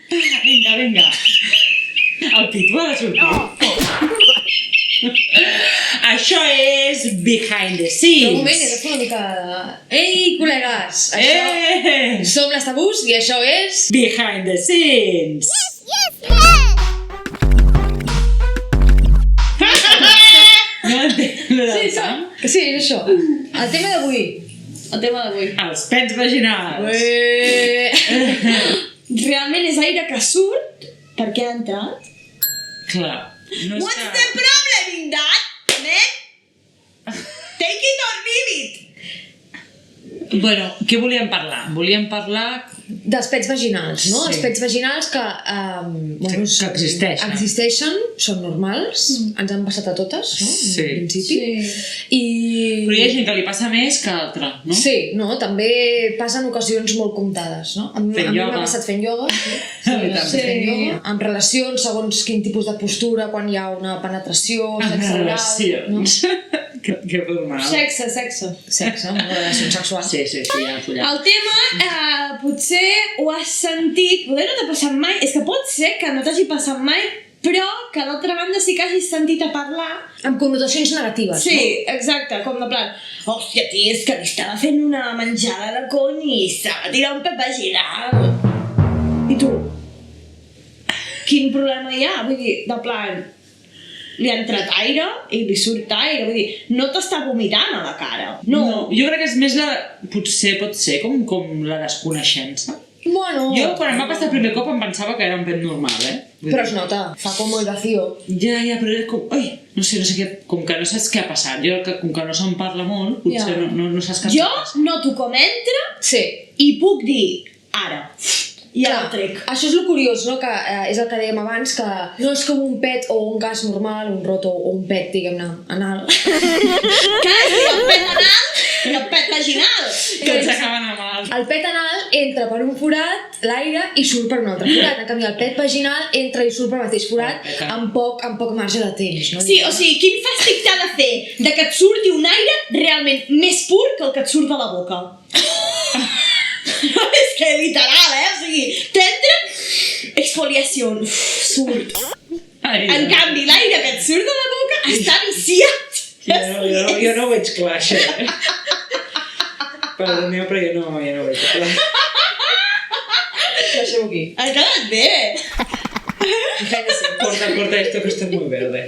Vinga. El Pitu ha de sortir. Això és Behind the Scenes. Un moment, he de fer una mica de... Ei, col·legues! Som les Tabús i això és... Behind the Scenes. No entenc. Sí, és això. El tema d'avui. Els pets vaginals. Realment és aire que surt perquè ha entrat. Clar. No What's the problem in that, man? Take it or leave it. Bueno, què volíem parlar? Volíem parlar... Dels pets vaginals, no? Sí. Els pets vaginals que existeixen. Existeixen, són normals, ens han passat a totes, no? Sí. En principi. Sí. Però hi ha gent que li passa més que altra, no? Sí, no? També passen ocasions molt comptades, no? A mi m'ha passat fent ioga. Fent ioga. En relacions, segons quin tipus de postura, quan hi ha una penetració, sexe oral... Relacions. Que formal. Sexe. Una relació sexual. Sí, ja follat. El tema, potser ho has sentit, poder no t'ha passat mai, és que pot ser que no t'hagi passat mai, però que d'altra banda sí que hagis sentit a parlar... Amb connotacions negatives, sí, no? Exacte, com de plan, hòstia, tia, és que li estava fent una menjada de cony i s'ha de tirar un pep vaginal. I tu? Quin problema hi ha? Vull dir, de plan... li ha entrat aire i li surt aire, vull dir, no t'està vomitant a la cara. No, jo crec que és més la... Potser pot ser com la desconeixença. Bueno... Jo, quan em va passar el primer cop, em pensava que era un pet normal, Però es nota, fa com el vacío. Ja, però era com... Ai, no sé què... Com que no saps què ha passat. Jo, com que no se'n parla molt, potser no saps què jo noto com entra i puc dir, ara... I ara el trec. Això és el curiós, no? Que és el que dèiem abans, que no és com un pet o un gas normal, un roto o un pet, diguem-ne, anal. Que és el pet anal i el pet vaginal. Tots acaben amb el... El pet anal entra per un forat, l'aire, i surt per un altre forat. En canvi, el pet vaginal entra i surt per mateix forat amb poc marge de temps. No? Sí, o sigui, quin fàstic t'ha de fer de que et surti un aire realment més pur que el que et surt de la boca? És que literal, o sigui, t'entra exfoliació, surt. En canvi, l'aire que et surt de la boca està viciat. Jo no ho veig clar, això. Perdoneu, però jo no ho veig clar. Deixem-ho aquí. Ha quedat bé. Corta esto que está muy verde.